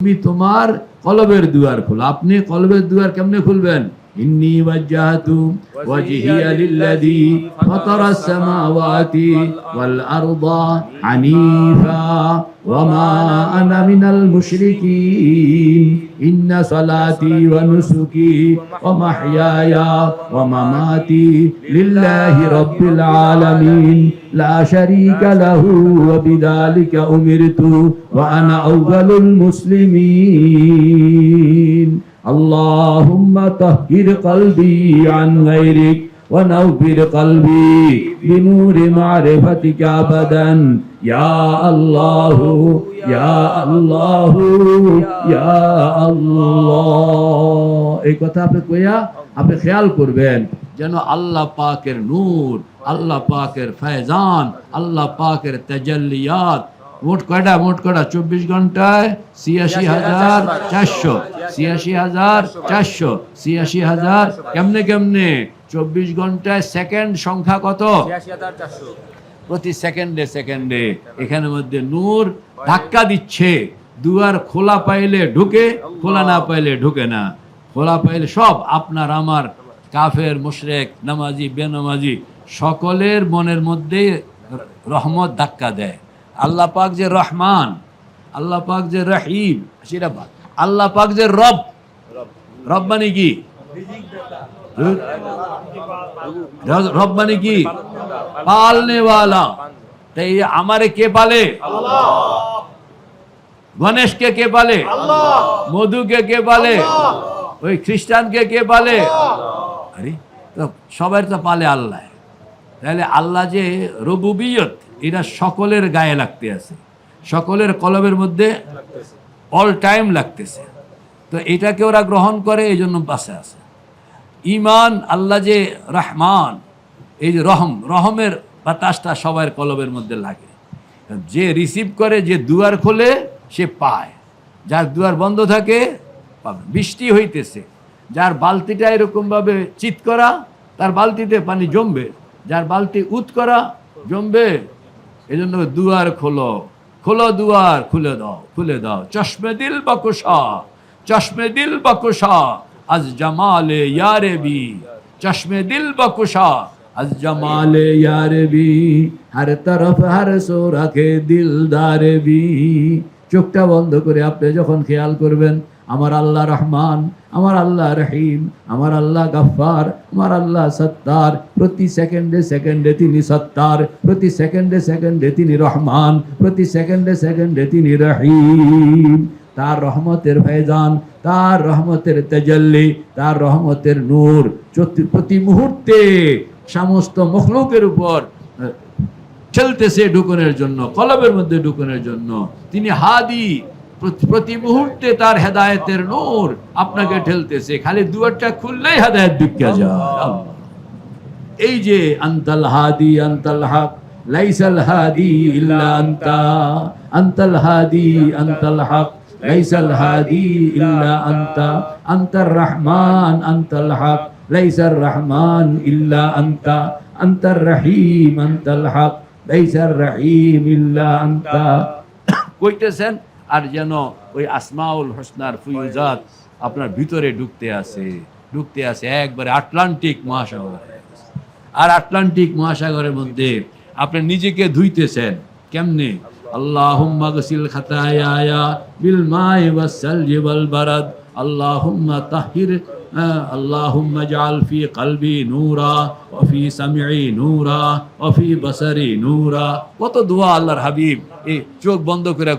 তুমি তোমার কলবের দুয়ার খোলো। আপনি কলবের দুয়ার কেমনে খুলবেন? ইন্নী ওয়াজ্জাহতু ওয়াজহিয়া লিল্লাযী ফাতারাস সামাওয়াতি ওয়াল আরদা হানিফা ওয়া মা আনা মিনাল মুশরিকিন ইন্না সালাতি ওয়া নুসুকি ওয়া মাহইয়ায়া ওয়া মামাতি লিল্লাহি রাব্বিল আলামিন লা শারীকা লাহু ওয়া বিযালিকা উমিরতু ওয়া আনা আউয়ালুল মুসলিমিন। আল্লাহুম্মা তাহহির কলবি আন গায়রিক ওয়া নাওবির কলবি বিনূরি মারিফাতিকা আবাদান ইয়া আল্লাহু ইয়া আল্লাহু ইয়া আল্লাহ। এই কথা আপনি কইয়া আপনি খেয়াল করবেন যেন আল্লাহ পাকের নূর, আল্লাহ পাকের ফয়জান, আল্লাহ পাকের তাজাল্লিয়াত মোট কয়টা 24 ঘন্টায় 86,400 86,400 86,000 কেমনে 24 ঘন্টায় সেকেন্ড সংখ্যা কত? 86,400 প্রতি সেকেন্ডে এখানের মধ্যে নূর ধাক্কা দিচ্ছে। দুয়ার খোলা পাইলে ঢুকে, খোলা না পাইলে ঢুকে না। খোলা পাইলে সব আপনার আমার কাফের মুশরিক নামাজি বেনামাজি সকলের মনের মধ্যে রহমত ধাক্কা দেয়। আল্লাহ পাক যে রহমান, আল্লাহ পাক যে রহিম, সেটা আল্লাহ পাক যে রব। রব মানে কি? রব মানে কি? পালনে ওয়ালা। তাই আমারে কে পালে? আল্লাহ। গণেশকে কে পালে? আল্লাহ। মধুকে কে পালে? আল্লাহ। ওই খ্রিস্টানকে কে পালে? আল্লাহ। আরে তো সবার তো পালে আল্লাহ। তাহলে আল্লাহ যে রুবুবিয়ত, এটা সকলের গায়ে লাগতে আছে, সকলের কলবের মধ্যে অল টাইম লাগতেছে। তো এটাকে ওরা গ্রহণ করে, এই জন্য পাশে আছে। ইমান, আল্লাহ যে রহমান, এই যে রহমের বাতাসটা সবার কলবের মধ্যে লাগে। যে রিসিভ করে, যে দুয়ার খোলে সে পায়, যার দুয়ার বন্ধ থাকে পাবে। বৃষ্টি হইতেছে, যার বালতিটা এরকমভাবে চিৎ করা, তার বালতিতে পানি জমবে, যার বালতি উত করা জমবে। এই জন্য দুয়ার খোলো, খোলো দুয়ার, খুলে দাও। চশমে দিল বকুশা, চশমে দিল বকুশা আজ জামালে ইয়ারে বি, চশমে দিল বকুশা আজ জামালে ইয়ারে বি, হর তরফ হর সো রাখে দিলদার বি। চোখটা বন্ধ করে আপনি যখন খেয়াল করবেন আমার আল্লাহ রহমান, আমার আল্লাহ রহিম, আমার আল্লাহ গফফার, আমার আল্লাহ সত্তার, প্রতি সেকেন্ডে তিনি সত্তার, প্রতি সেকেন্ডে তিনি রহমান, প্রতি সেকেন্ডে তিনি রহিম। তার রহমতের ফয়জান, তার রহমতের তাজাল্লি, তার রহমতের নূর প্রতি মুহূর্তে সমস্ত মখলুকের উপর চলতেছে ঢুকনের জন্য, কলবের মধ্যে ঢুকনের জন্য। তিনি হাদি, প্রতি মুহূর্তে তার হেদায়েতের নূর আপনাকে ঠেলতেছে। খালি দুয়ারটা খুললেই হেদায়েত ঢুকে যায়। এই যে আনতাল হাদি আনতাল হক লাইসাল হাদি ইল্লা আনতা, আনতাল হাদি আনতাল হক লাইসাল হাদি ইল্লা আনতা, আনতার রহমান আনতাল হক লাইসার রহমান ইল্লা আনতা, আনতার রহিম আনতাল হক লাইসার রহিম ইল্লা আনতা। কইতেছেন আর যেন ওই আসমাউল হোসনার ফুয়ুজাত আপনার ভিতরে ঢুকতে আছে একবারে আটলান্টিক মহাসাগর। আর আটলান্টিক মহাসাগরের মধ্যে আপনি নিজেকে ধুইতেছেন কেমনে? আল্লাহুম্মা গসিল খাতায়া বিল মাই ওয়াস সালজি ওয়াল বারাদ, আল্লাহুম্মা তাহির, আল্লাহুম্মা জাল ফি কলবি নূরা ওয়া ফি সামঈ নূরা ওয়া ফি বসরি নূরা। কত দোয়া আল্লাহর হাবিব এই চোখ বন্ধ করে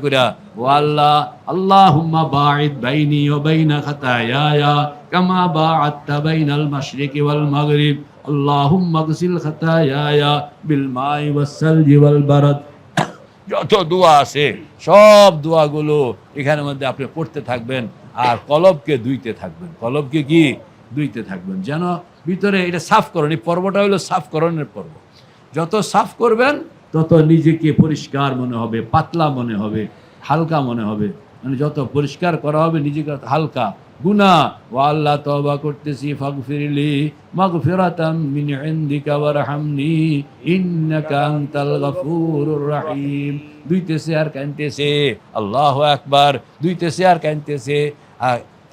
ও আল্লাহ, আল্লাহুম্মা বাঈদ বাইনি ওয়া বাইনা খাতায়া কামা বাআদতা বাইনাল মাশরিকি ওয়াল মাগরিব, আল্লাহুম্মা গসিল খাতায়া বিল মাই ওয়াস সালজি ওয়াল বারাদ। যত দোয়া আছে সব দোয়াগুলো এখানের মধ্যে আপনি পড়তে থাকবেন আর কলবকে ধুইতে থাকবেন। কলবকে কি ধুইতে থাকবেন যেন ভিতরে এটা সাফ করণ। এই পর্বটা হলো সাফ করণের পর্ব। যত সাফ করবেন তত নিজেকে পরিষ্কার মনে হবে, পাতলা মনে হবে, হালকা মনে হবে। মানে যত পরিষ্কার করা হবে নিজেকে হালকা গুনাহ। ওয়া আল্লাহ তওবা করতেছি, ফাগফিরলি মাগফিরাতাম মিন ইনদিকা ওয়ারহামনি ইন্নাকা আনতাল গফুরুর রহিম। দুইতেছে আর কাঁদতেছে, আল্লাহু আকবার, দুইতেছে আর কাঁদতেছে।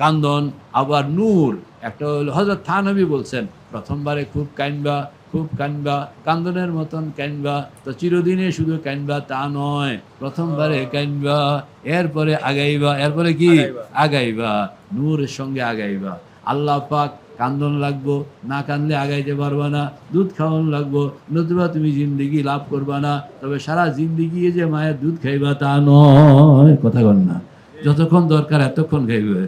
কান্দন আবার নূর। একটা হলো হযরত থানবী বলছেন, প্রথমবারে খুব কাঁদবা, খুব কাঁদবা, কান্দনের মতন কাঁদবা, তো চিরদিনে শুধু কাঁদবা তা নয়, প্রথমবারে কাঁদবা, এরপরে আগাইবা, এরপরে কি আগাইবা, নূরের সঙ্গে আগাইবা। আল্লাহ পাক কান্দন লাগবো, না কান্দলে আগাইতে পারবা না, দুধ খাওয়ান লাগবো, নতুবা তুমি জিন্দিগি লাভ করবা না। তবে সারা জিন্দিগি যে মায়ের দুধ খাইবা তা নয়, কথা কন না, যতক্ষণ দরকার এতক্ষণ খাইবে।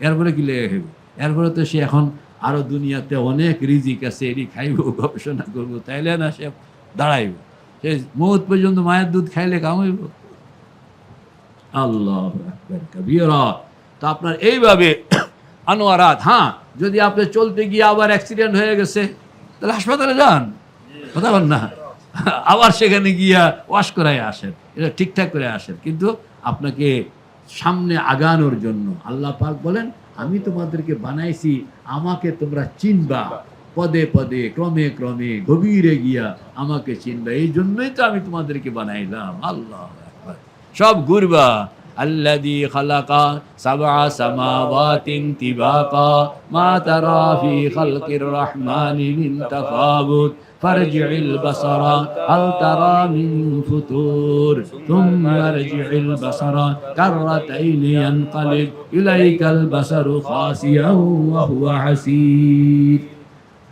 এরপরে কি লেগে খাইবে, এরপরে তো সে এখন আরো দুনিয়াতে অনেক রিজিক আছে, এটি খাইব, গবেষণা করবো, তাইলে না সে দাঁড়াইব। সে মৌত পর্যন্ত মায়ের দুধ খাইলে কামাইব। আল্লাহু আকবার কাবীরা। তো আপনার এইভাবে আনোয়ারাত। হ্যাঁ, যদি আপনি চলতে গিয়ে আবার অ্যাক্সিডেন্ট হয়ে গেছে, তাহলে হাসপাতালে যান, কথা বল না, আবার সেখানে গিয়া ওয়াশ করাই আসেন, এটা ঠিকঠাক করে আসেন। কিন্তু আপনাকে সামনে আগানোর জন্য আল্লাহ পাক বলেন, আমি তোমাদেরকে বানাইছি, আমাকে তোমরা চিনবা, পদে পদে ক্রমে ক্রমে গভীরে গিয়া আমাকে চিনবা, এই জন্যই তো আমি তোমাদেরকে বানাইলাম। আল্লাহ আকবার। সব ঘুরবা। আল্লাযী খালাকা সাবআ সামাওয়াতিন তিবাকা মা তারা ফি খালকির রহমানি মিন তাফাবুত ফারজি'ল বাসারা হাল তারা মিন ফুতুর থুম্মা আরজি'ল বাসারা কাররাতাইনি ইয়ানকালিব ইলাইকাল বাসারু খাসিয়ান ওয়া হুয়া হাসীর।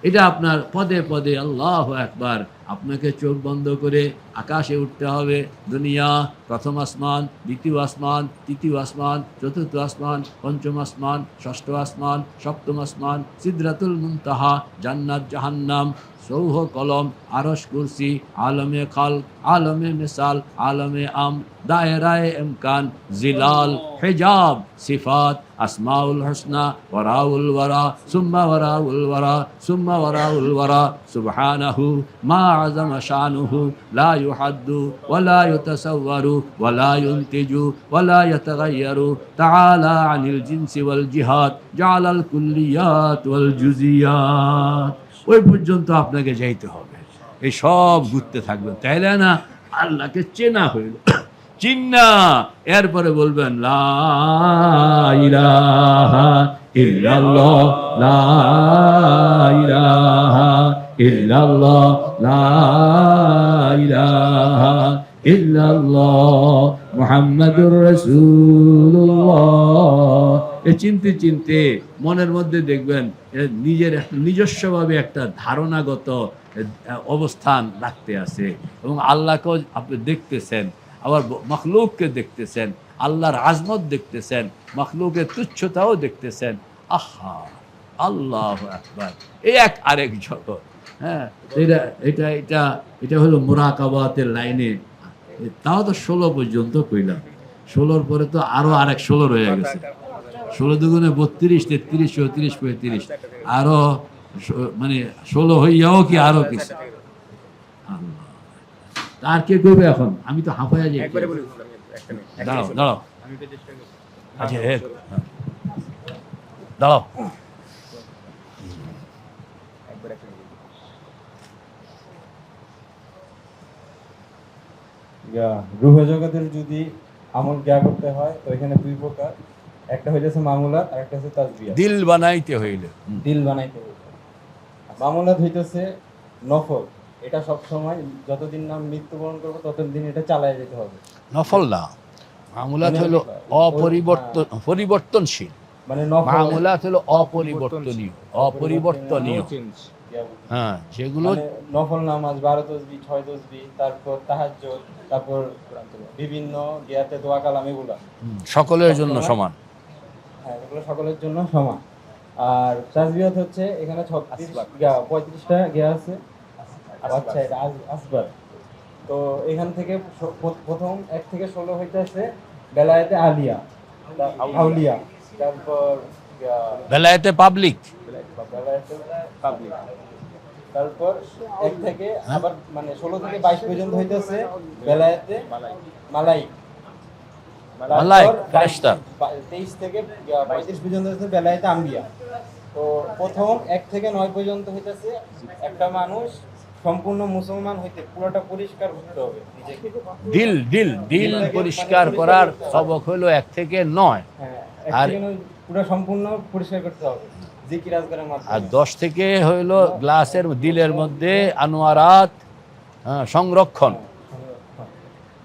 এটা আপনার পদে পদে আল্লাহু আকবার। আপনাকে চোখ বন্ধ করে আকাশে উঠতে হবে। দুনিয়া, প্রথম আসমান, দ্বিতীয় আসমান, তৃতীয় আসমান, চতুর্থ আসমান, পঞ্চম আসমান, ষষ্ঠ আসমান, সপ্তম আসমান, সিদরাতুল মুনতাহা, জান্নাত জাহান্নাম, সৌহ কলম, আরশ কুরসি, আলমে খাল, আলমে মিসাল, আলমে আম, দায়রায়ে ইমকান, জিলাল, হিজাব, সিফাত, আসমাউল হুসনা, ওয়ারাউল ওয়ারা, সুম্মা ওয়ারাউল ওয়ারা, সুম্মা ওয়ারাউল ওয়ারা, সুবহানাহু মা আযামা শানুহু, লা ইউহাদ্দু ওয়া লা ইউতাসাওয়ারু ওয়া লা ইউনতিজু ওয়া লা ইয়াতাগায়্যারু, তাআলা আনিল জিনসি ওয়াল জিহাদ, জাআলাল কুল্লিয়াত ওয়াল জুজিয়াত। ওই পর্যন্ত আপনাকে যাইতে হবে, এই সব ঘুরতে থাকবেন, তাইলে না আল্লাহকে চেনা হইল। চিন্না, এরপরে বলবেন লা ইলাহা ইল্লাল্লাহ, লা ইলাহা ইল্লাল্লাহ, লা ইলাহা ইল্লাল্লাহ মুহাম্মাদুর রাসূলুল্লাহ। এ চিনতে চিনতে মনের মধ্যে দেখবেন নিজের নিজস্বভাবে একটা ধারণাগত অবস্থান রাখতে আছে, এবং আল্লাহকেও আপনি দেখতেছেন, আবার মখলুককে দেখতেছেন, আল্লাহর আজমত দেখতেছেন, মখলুকের তুচ্ছতাও দেখতেছেন। আহা, আল্লাহু আকবার। এই এক আরেক জগৎ। হ্যাঁ, এটা এটা এটা এটা হলো মুরাকাবাতের লাইনে। তাও তো 16 পর্যন্ত কইলাম, 16-র পরে তো আরো আরেক 16 রয়ে গেছে। 16 দুগুণে 32, 33, 34, 35, আরো মানে 16 হইয়াও কি আরো কিছু। আর কে করবে এখন? আমি তো হাঁপায়া যাই। দাঁড়াও দাঁড়াও, আচ্ছা দাঁড়াও। রুহ জগতের যদি আমল জ্ঞা করতে হয় তো এখানে দুই প্রকার, একটা হইতেছে মামুলাত আর একটা হচ্ছে তাসবিহ। দিল বানাইতে হইলে, দিল বানাইতে হইলে মামুলাত হইতেছে নফল, এটা সব সময় যতদিন না মৃত্যুবরণ করবো ততদিন এটা চালায় যেতে হবে। নফল না, মামুলাত হলো পরিবর্তনশীল, মানে নফল মামুলাত হলো অপরিবর্তনীয়, অপরিবর্তনীয়। হ্যাঁ, যেগুলো নফল নামাজ, 12 তাসবিহ, 6 তাসবিহ, তারপর তাহাজ্জুদ, তারপর বিভিন্ন গিয়াতে দোয়া কালাম, এগুলো সকলের জন্য সমান। হ্যাঁ, এগুলো সকলের জন্য সমান। আর তাসবিহাত হচ্ছে এখানে 35টা গিয়া আছে। আচ্ছা, এটা আসবার। তো এখান থেকে প্রথম 1 থেকে 16 হইতেছে বেলায়েতে আলিয়া, আউলিয়া, তারপর বেলায়েতে পাবলিক, তারপর 1 থেকে আবার মানে 16 থেকে 22 পর্যন্ত হইতেছে বেলায়েতে মালাইক, মালায়েক, ফেরেশতা। 23 থেকে 35 পর্যন্ত হচ্ছে বেলায়েতে আম্বিয়া। তো প্রথম 1 থেকে 9 পর্যন্ত হইতেছে একটা মানুষ সম্পূর্ণ মুসলমান হইতে পুরোটা পরিষ্কার করতে হবে নিজেকে। দিল দিল দিল পরিষ্কার করার সবক হলো 1 থেকে 9, হ্যাঁ, আর পুরো সম্পূর্ণ পরিষ্কার করতে হবে জিকির আজকারের আর মাধ্যমে। 10 থেকে হইলো গ্লাসের দিলের মধ্যে আনোয়ারাত, সংরক্ষণ।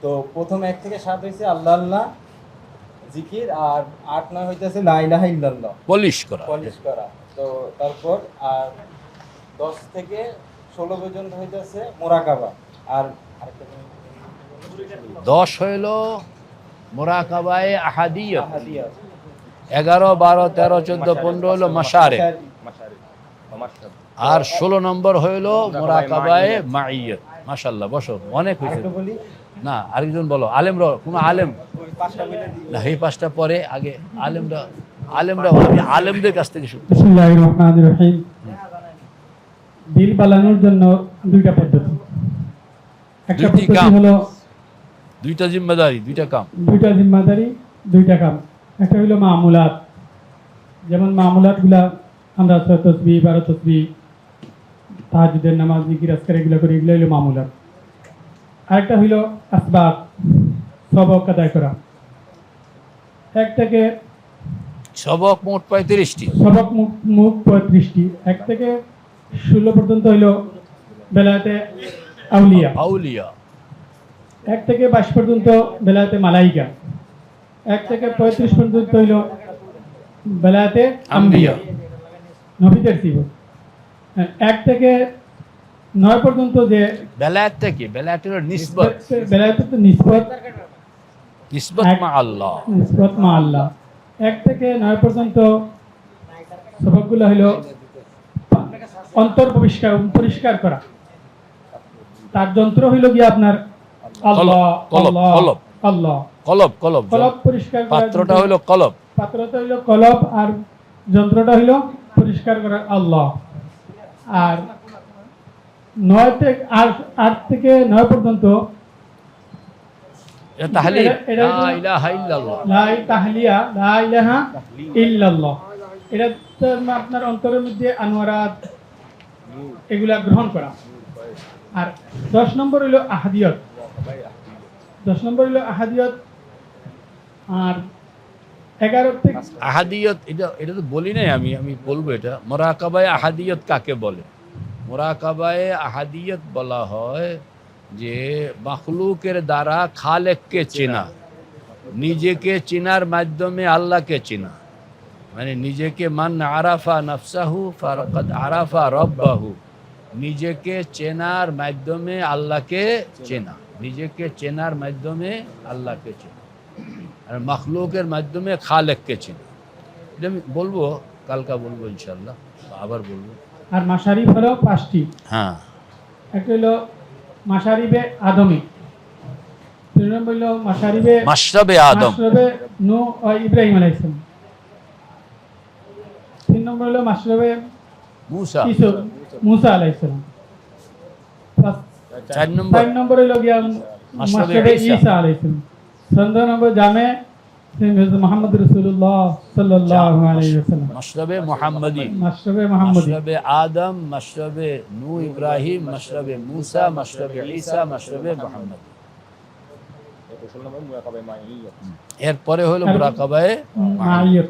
তো প্রথম 1 থেকে 7 হইছে আল্লাহ আল্লাহ জিকির, আর 8 9 হইতেছে লা ইলাহা ইল্লাল্লাহ পলিশ করা। পলিশ করা। তো তারপর আর 10 থেকে 16 পর্যন্ত হইতেছে মোরাকাবা। আর আরেকটা 10 হইলো মুরাকাবায়ে আহাদিয়ত, আহাদিয়া 11 12 13 14 15 হলো মাশারে, আর 16 নম্বর হইলো মুরাকাবায়ে মাইয়ত। মাশাআল্লাহ, বসো, অনেক হয়েছে। আরেকটা বলি, না, আরেকজন বলো, আলেম কোনো আলেম ওই 5টা মিলে না, এই 5টা পরে, আগে আলেমরা আমি আলেমদের কাছ থেকে শুনতে। বিসমিল্লাহির রহমানির রহিম। দিল বানানোর জন্য দুইটা পদ্ধতি। একটা দুইটি পদ্ধতি কাম। হলো দুইটা জিম্মাদারি, দুইটা কাম। দুইটা জিম্মাদারি, দুইটা কাম। একটা হলো মামুলাত, যেমন মামুলাতগুলা আমরা 6 তাসবিহ 12 তাসবিহ, তাহাজ্জুদের নামাজ, জিকির আজকার এগুলো করি, এগুলো হলো মামুলাত। আরেকটা হলো আসবাব, সবক আদায় করা। এক থেকে সবক মোট 35টি। সবক মুখ 35টি। 1 থেকে 16 পর্যন্ত হইল বেলায়েতে আউলিয়া। আউলিয়া। 1 থেকে 22 পর্যন্ত বেলায়েতে মালাইকা। 1 থেকে 35 পর্যন্ত হইল বেলায়েতে আম্বিয়া, নবীদের সিফত। 1 থেকে 9 পর্যন্ত যে বেলায়েত থেকে, বেলায়েত হলো নিসবত, বেলায়েতে তো নিসবত মা আল্লাহ। নিসবত মা আল্লাহ। 1 থেকে 9 পর্যন্ত সবকগুলো হলো অন্তর পরিষ্কার করা। তার যন্ত্র হইল গিয়ে আপনার আল্লাহ কলব, আল্লাহ কলব। আল্লাহ। কলব কলব কলব পরিষ্কার করা, পাত্রটা হইলো কলব। পাত্রটা হইল কলব, আর যন্ত্রটা হইল পরিষ্কার করা আল্লাহ। আর 9 থেকে 8 থেকে 9 পর্যন্ত এটা তাহলিল, এটা লা ইলাহা ইল্লাল্লাহ। লা তাহলিয়া, লা ইলাহা ইল্লাল্লাহ। এটা তো আপনার অন্তরের মধ্যে আনোয়ারাত এগুলা গ্রহণ করা। আর 10 নম্বর হইল আহাদিয়ত। 10 নম্বর হইল আহাদিয়ত। আর 11 থেকে আহাদিয়ত, এটা তো বলি নাই আমি বলবো। এটা মুরাকাবায়ে আহাদিয়ত কাকে বলে? মুরাকাবায়ে আহাদিয়ত বলা হয় যে মাখলুকের দ্বারা খালেককে চেনা, নিজেকে চেনার মাধ্যমে আল্লাহকে চেনা। মানে নিজেকে, মান আরাফা নাফসাহু ফাকাদ আরাফা রব্বাহু, নিজেকে চেনার মাধ্যমে আল্লাহকে চেনা, নিজেকে চেনার মাধ্যমে আল্লাহকে চেনা, আর মাখলুকের মাধ্যমে খালেককে চেনা। এটা আমি বলবো, কালকা বলবো ইনশাল্লাহ, আবার বলবো। আর মাশারিফ হলো 5টি। হ্যাঁ, একটা হলো মাশারিবে আদমি, 2 নম্বর হলো মাশারিবে মাশরাবে আদম, মাশরাবে নূহ ও ইব্রাহিম আলাইহিস সালাম। 3 নম্বর হলো মাশরাবে মুসা। মুসা আলাইহিস সালাম। 4 নম্বর 5 নম্বর হলো গিয়া মাশরাবে মাশরাবে ঈসা। ঈসা আলাইহিস সালাম। 6 নম্বর জামে মুহাম্মদ রাসূলুল্লাহ সাল্লাল্লাহু আলাইহি ওয়াসাল্লাম। মাশরাবে মুহাম্মদি, মাশরাবে মুহাম্মদি। মাশরাবে আদম, মাশরাবে নূহ ইব্রাহিম, মাশরাবে মুসা, মাশরাবে ঈসা, মাশরাবে মুহাম্মদ। এরপরে হলো মুরাকাবায়ে মাইয়ত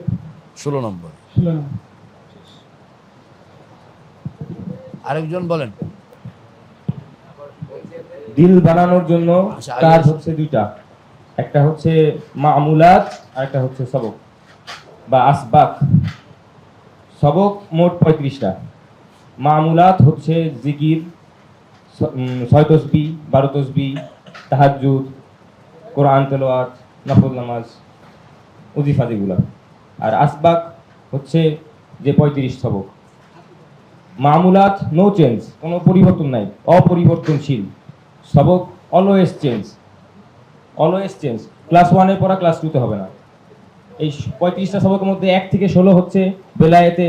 16 নম্বর। 16 নম্বর। আরেকজন বলেন। দিল বানানোর জন্য আচ্ছা, কাজ আগে- হচ্ছে দুইটা, একটা হচ্ছে মামুলাত আর একটা হচ্ছে সবক বা আসবাক। সবক মোট 35টা। মামুলাত হচ্ছে জিকির, 6 তাসবিহ 12 তাসবিহ, তাহাজ্জুদ, কোরআন তেলাওয়াত, নফল নামাজ, ওজিফা যেগুলা। আর আসবাক হচ্ছে যে 35 সবক। মামুলাত নো চেঞ্জ, কোনো পরিবর্তন নাই, অপরিবর্তনশীল। সবক always change, always change. Class 1 এর পড়া ক্লাস 2 তে হবে না। এই 35টা সবকের মধ্যে 1 থেকে 16 হচ্ছে বেলায়েতে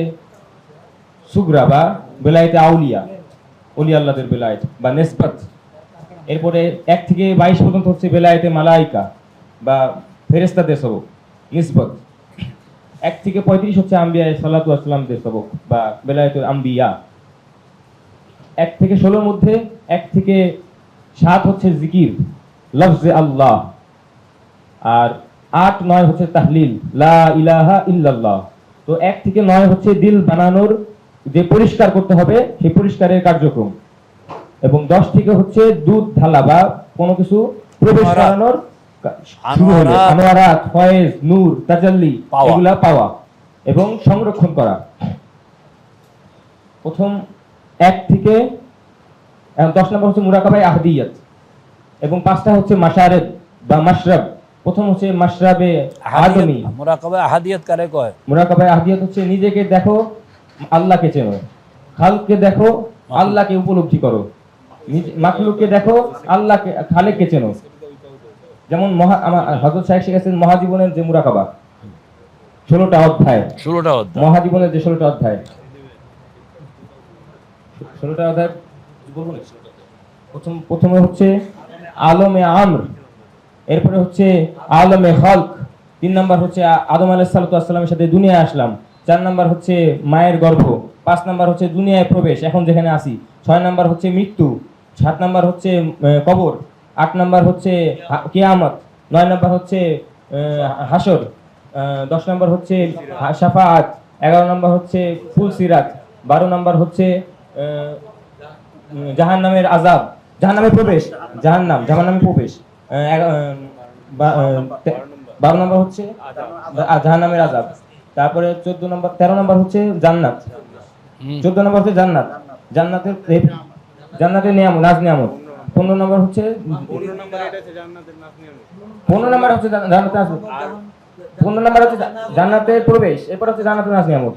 সুগরা বা বেলায়েতে আউলিয়া, ওলি আল্লাহদের বেলায়েত বা নেসবাত। এরপরে 1 থেকে 22 পর্যন্ত হচ্ছে বেলায়েতে মালাইকা বা ফেরেশতাদের সবক নিসবত। 1 থেকে 35 হচ্ছে আম্বিয়া সাল্লাতু আসসালামদের সবক বা বেলায়েতুল আম্বিয়া। 1 থেকে 16 মধ্যে 1 থেকে 7 হচ্ছে জিকির লফজে আল্লাহ, আর 8 9 হচ্ছে তাহলিল লা ইলাহা ইল্লাল্লাহ। তো 1 থেকে 9 হচ্ছে দিল বানানোর যে পরিষ্কার করতে হবে সেই পরিষ্কারের কার্যক্রম, এবং 10 থেকে হচ্ছে দুধ ঢালা বা কোনো কিছু প্রবেশ করানোর শুরু হলো। আনোয়ারাত, ফয়েজ, নূর, তাজাল্লি এগুলা পাওয়া এবং সংরক্ষণ করা। প্রথম 1 থেকে 10 নম্বর হচ্ছে মুরাকাবায়ে আহদিয়াত, এবং 5টা হচ্ছে মাশারিব বা মাশরাব। প্রথম হচ্ছে মাশরাবে আদমি। মুরাকাবা আহাদিয়াত কারে কয়? মুরাকাবায়ে আহদিয়াত হচ্ছে নিজেকে দেখো, আল্লাহকে চেনো, খালকে দেখো, আল্লাহকে উপলব্ধি করো, মাখলুককে দেখো, আল্লাহকে খালেককে চেনো। যেমন হযরত শাইখ শিখাচ্ছেন মহাজীবনের যে মুরাকাবা 16টা অধ্যায়, 16টা অধ্যায় মহাজীবনের যে 16টা অধ্যায়, 16টা অধ্যায় বলবো না। প্রথমে হচ্ছে আলমে আমর, এরপরে হচ্ছে আলমে খালক, 3 নাম্বার হচ্ছে আদম আলাইহিস সালাতু ওয়াসসালামের সাথে দুনিয়ায় আসলাম, 4 নাম্বার হচ্ছে মায়ের গর্ভ, 5 নাম্বার হচ্ছে দুনিয়ায় প্রবেশ এখন যেখানে আসি, 6 নাম্বার হচ্ছে মৃত্যু, 7 নাম্বার হচ্ছে কবর, 8 নাম্বার হচ্ছে কিয়ামত, 9 নাম্বার হচ্ছে হাসর, 10 নাম্বার হচ্ছে শাফাআত, 11 নাম্বার হচ্ছে ফুল সিরাত, 12 নাম্বার হচ্ছে জাহান্নামের আযাব, জাহান্নামে প্রবেশ, জাহান্নামে প্রবেশ, 12 নাম্বার হচ্ছে জাহান্নামের আযাব। তারপরে 13 নাম্বার হচ্ছে জান্নাত, 14 নাম্বার হচ্ছে জান্নাত, জান্নাতের নিয়ামত, নাজ নিয়ামত। 15 নাম্বার হচ্ছে 15 নাম্বার হচ্ছে জান্নাতের নাজ, 15 নাম্বার হচ্ছে জান্নাতের প্রবেশ, এরপর হচ্ছে জান্নাতের নাজ নিয়ামত,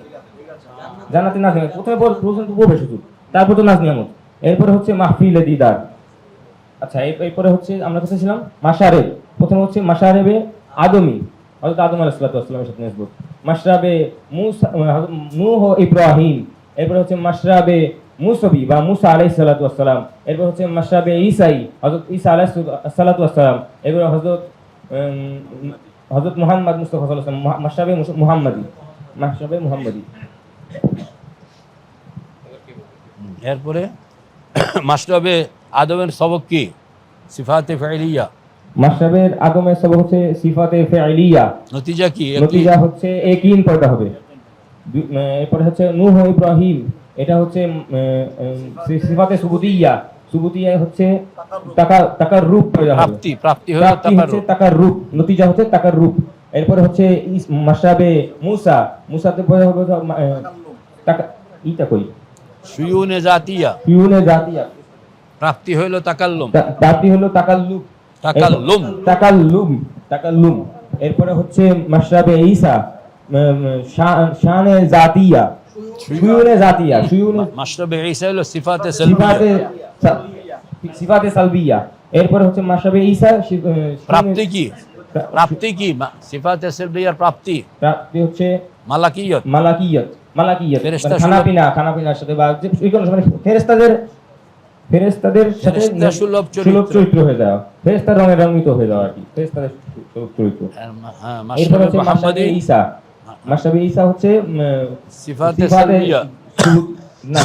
জান্নাতের নাজ নিয়ামত। প্রথমে প্রবেশ শুধু, তারপর তো নাজ নিয়ামত, এরপরে হচ্ছে মাহফিলে দিদার। আচ্ছা, এরপরে হচ্ছে আমরা কোথায় ছিলাম? মাশারেব। প্রথমে হচ্ছে মাশারেবে আদমি, হযরত আদম আলাইহিস সালাতু ওয়াসসালামের সাথে নিসবত। মাশরাবে মুসা, নূহ ও ইব্রাহিম। এরপরে হচ্ছে মাশরাবে মুসাবি বা মুসা আলাইহিস সালাতু ওয়াসসালাম। এরপর হচ্ছে মাশরাবে ঈসাই, হযরত ঈসা আলাইহিস সালাতু ওয়াসসালাম। এরপর হযরত মুহাম্মদ মুস্তাফা সাল্লাল্লাহু আলাইহি ওয়াসাল্লাম, মাশরাবে মুহাম্মদি। এরপরে মাশরাবে আদমের সবক কি? সিফাতে ফাইলিয়া। মাশরাবের আদমের সবক হচ্ছে সিফাতে ফাইলিয়া। নতিজা কি? নতিজা হচ্ছে ইয়াকিন পড়তে হবে। এরপরে হচ্ছে নূহ ও ইব্রাহিম, এটা হচ্ছে সিফাতে সুবুতিয়া। সুবুতিয়া হচ্ছে টাকার রূপ পড়তে হবে। প্রাপ্তি হলো টাকার রূপ, নতিজা হচ্ছে টাকার রূপ। এরপরে হচ্ছে মাশরাবে মুসা, মুসাতে পড়তে হবে টাকা, ইটা কই সুয়ুনে জাতিয়া, প্রাপ্তি হইল তাকাল্লুম, তাকাল্লুম। এরপরে হচ্ছে মাশরাবে ঈসা, শানে জাতিয়া, সুয়ুনে জাতিয়া, মাশরাবে ঈসা হলো সিফাতে সালবিয়া। এরপরে হচ্ছে মাশরাবে ঈসা প্রাপ্তি কি? সিফাতে সালবিয়ার প্রাপ্তি হচ্ছে মালাকিয়ত। খানাপিনার সাথে বা ফেরেশতাদের সাথে সুলভ চরিত্র হয়ে যাওয়া, ফেরেশতার রঙে রঙিত হয়ে যাওয়া আর কি, ফেরেশতাদের চরিত্র। এরপর হচ্ছে মাশরাবে ঈসা, মাশরাবে ঈসা হচ্ছে সিফাতে সালবিয়া না,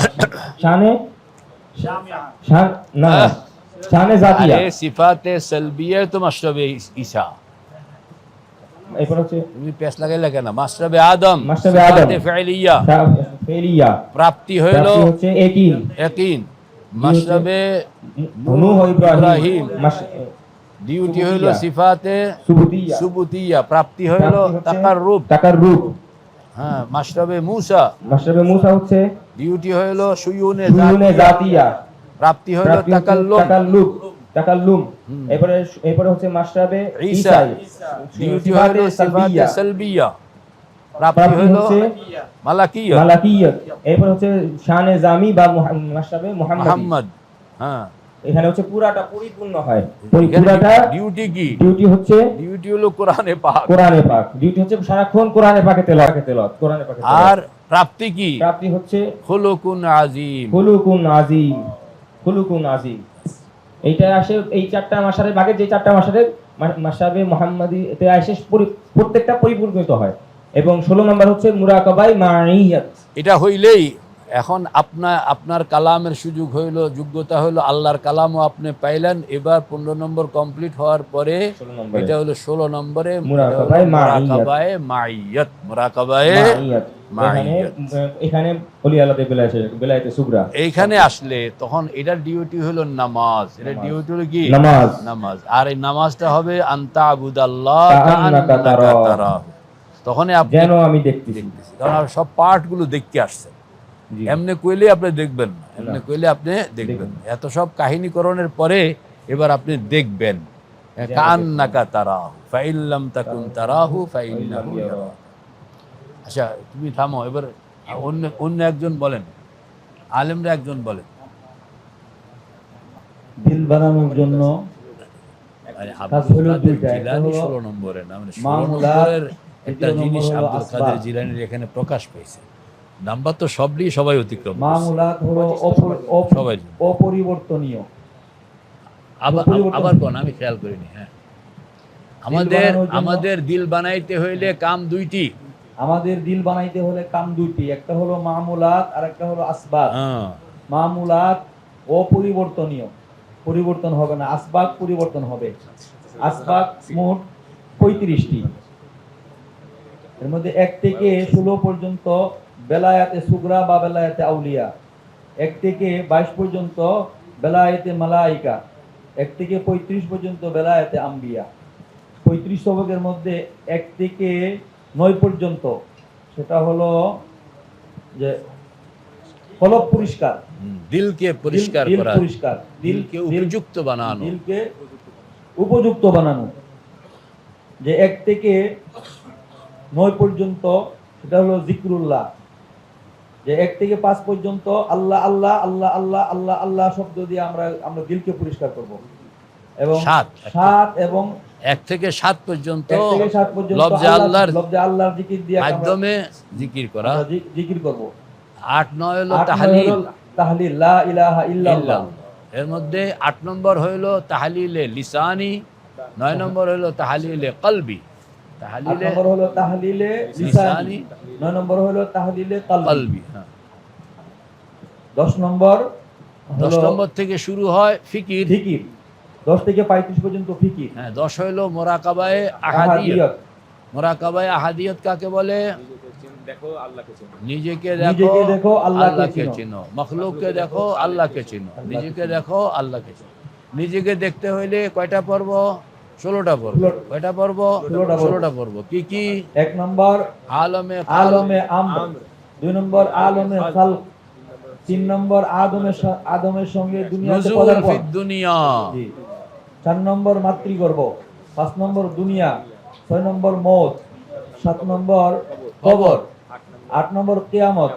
শানে জাতিয়া। সিফাতে সালবিয়া তো মাশরাবে ঈসা। এরপর হচ্ছে তুমি পেশ লাগাইলা কেন? মাশরাবে আদম, সিফাতে ফাইলিয়া, প্রাপ্তি হইল হচ্ছে ইয়াকিন। মাশরাবে নূহ ও ইব্রাহিম, ডিউটি হইল সিফাতে সুবুতিয়া, প্রাপ্তি হইল টাকার রূপ। হ্যাঁ, মাশরাবে মুসা হচ্ছে ডিউটি হইল সুয়ুনে জাতিয়া, প্রাপ্তি হইল তাকাল্লুম। এরপরে হচ্ছে মাশরাবে ঈসা, ডিউটি হইল সিফাতে সালবিয়া, প্রাপ্তি হইল মালাকিয়ত। এরপর হচ্ছে শানে জামি বা মাশরাবে মুহাম্মদ। হ্যাঁ, এখানে হচ্ছে পুরাটা পরিপূর্ণ হয়। পুরাটা ডিউটি কি? ডিউটি হলো কোরআনে পাক। ডিউটি হচ্ছে সারাক্ষণ কোরআনে পাকে তেলাওয়াত। আর প্রাপ্তি কি? প্রাপ্তি হচ্ছে খুলুকুন আযীম। এইটা আসে এই 4টা মাসারের ভাগে, যে 4টা মাসারের মাশাবে মুহাম্মাদি এতে আসে প্রত্যেকটা পরিপূর্ণিত হয়। এবং 16 নম্বর হচ্ছে মুরাকাবায়ে মাইয়াত। এটা হইলেই এখন আপনার কালামের সুযোগ হইল, যোগ্যতা হইল, আল্লাহর কালামও আপনি পাইলেন। এবার 15 নম্বর কমপ্লিট হওয়ার পরে 16 নম্বরে এটা হলো 16 নম্বরে মুরাকাবায়ে মুরাকাবায়ে মাইয়াত। মুরাকাবায়ে মাইয়াত এখানে ওলি আল্লাহদের বেলায়েতে সুগরা এইখানে আসলে তখন এটার ডিউটি হলো নামাজ। এটা ডিউটি হলো কি? নামাজ। আর এই নামাজটা হবে আনতা আবুদাল্লাহ কাআন্নাকা তারাহু। তখন আপনি যেন আমি দেখতেছি, কারণ আপনি সব পার্টগুলো দেখতে আসছেন। জি। এমনি কইলে আপনি দেখবেন না, এমনি কইলে আপনি দেখবেন না। এত সব কাহিনীকরণের পরে এবার আপনি দেখবেন কাআন্নাকা তারাহু ফাইল্লাম তাকুন তারাহু ফাইন্নাহু ইয়ারাক। আচ্ছা তুমি থামো, এবার অন্য একজন বলেন, আলেমরা একজন বলেন। দিল বানানোর জন্য হলো দুইটা, একটা জিলানী হলো 16 নম্বরে না, মানে 16 মামুলাত, নম্বরের একটা দ্বিতীয় নম্বর জিনিস হলো আব্দুল আসবাব। কাদের জিলানীর এখানে প্রকাশ পেয়েছে। নাম্বার তো সবই সবাই অতিক্রম করছে। মামুলাত হলো সবাই অপরিবর্তনীয়। আবার কোন আমি খেয়াল করিনি। হ্যাঁ, আমাদের দিল বানাইতে হইলে কাম দুইটি। আমাদের দিল বানাইতে হলে কাম দুইটি, একটা হলো মামুলাত আর একটা হলো আসবাব। হ্যাঁ, মামুলাত অপরিবর্তনীয়, পরিবর্তন হবে না। আসবাব পরিবর্তন হবে। আসবাব মোট 35টি, এর মধ্যে 1 থেকে 16 পর্যন্ত বেলায়াতে সুগরা বা বেলায়াতে আউলিয়া, 1 থেকে 22 পর্যন্ত বেলায়াতে মালাইকা, 1 থেকে 35 পর্যন্ত বেলায়াতে আম্বিয়া। 35 সবকের মধ্যে 1 থেকে 9 পর্যন্ত সেটা হলো যে কলব পরিষ্কার, দিলকে পরিষ্কার দিল করা, পরিষ্কার, দিলকে উপযুক্ত বানানো। দিলকে উপযুক্ত বানানো। যে 1 থেকে 9 পর্যন্ত সেটা হলো জিকরুল্লাহ। যে 1 থেকে 5 পর্যন্ত আল্লাহ আল্লাহ আল্লাহ আল্লাহ আল্লাহ আল্লাহ শব্দ দিয়ে আমরা দিলকে পরিষ্কার করব। এবং 7 এবং 1 থেকে 7 পর্যন্ত 1 থেকে 7 পর্যন্ত লফজে আল্লাহর জিকির দিয়ে মাধ্যমে জিকির করা। জিকির করব। 8 9 হলো 8 তাহলিল, হলো তাহলিল লা ইলাহা ইল্লাল্লাহ। এর মধ্যে 8 নম্বর হইল তাহলিলে লিসানি, 9 নম্বর হইল তাহলিলে কলবি। 8 তাহলিলে নম্বর হলো তাহলিলে লিসানি, 9 নম্বর হলো তাহলিলে কলবি। কলবি। হ্যাঁ, 10 নম্বর 10 হলো নম্বর থেকে শুরু হয় ফিকির। ফিকির। 10 থেকে 35 পর্যন্ত ফিকির। হ্যাঁ, 10 হইল মোরাকাবায়ে আহাদিয়ত। মোরাকাবায়ে আহাদিয়ত কাকে বলে? নিজেকে দেখো আল্লাহকে চিনো। মখলুককে দেখো আল্লাহকে চিনো। নিজেকে দেখো আল্লাহকে চিনো। নিজেকে দেখতে হইলে কয়টা পর্ব? 16টা পর্ব। কয়টা পর্ব? 16টা পর্ব। কি কি? 1 নম্বর আলমে আমর, 2 নম্বর আলমে খালক, 3 নম্বর আদমের সঙ্গে দুনিয়াতে নুজুল পদার্পণ, ফিদ দুনিয়া, 4 নম্বর মাতৃগর্ভ, 5 নম্বর দুনিয়া, 6 নম্বর মওত, 7 নম্বর কবর, 8 নম্বর কিয়ামত,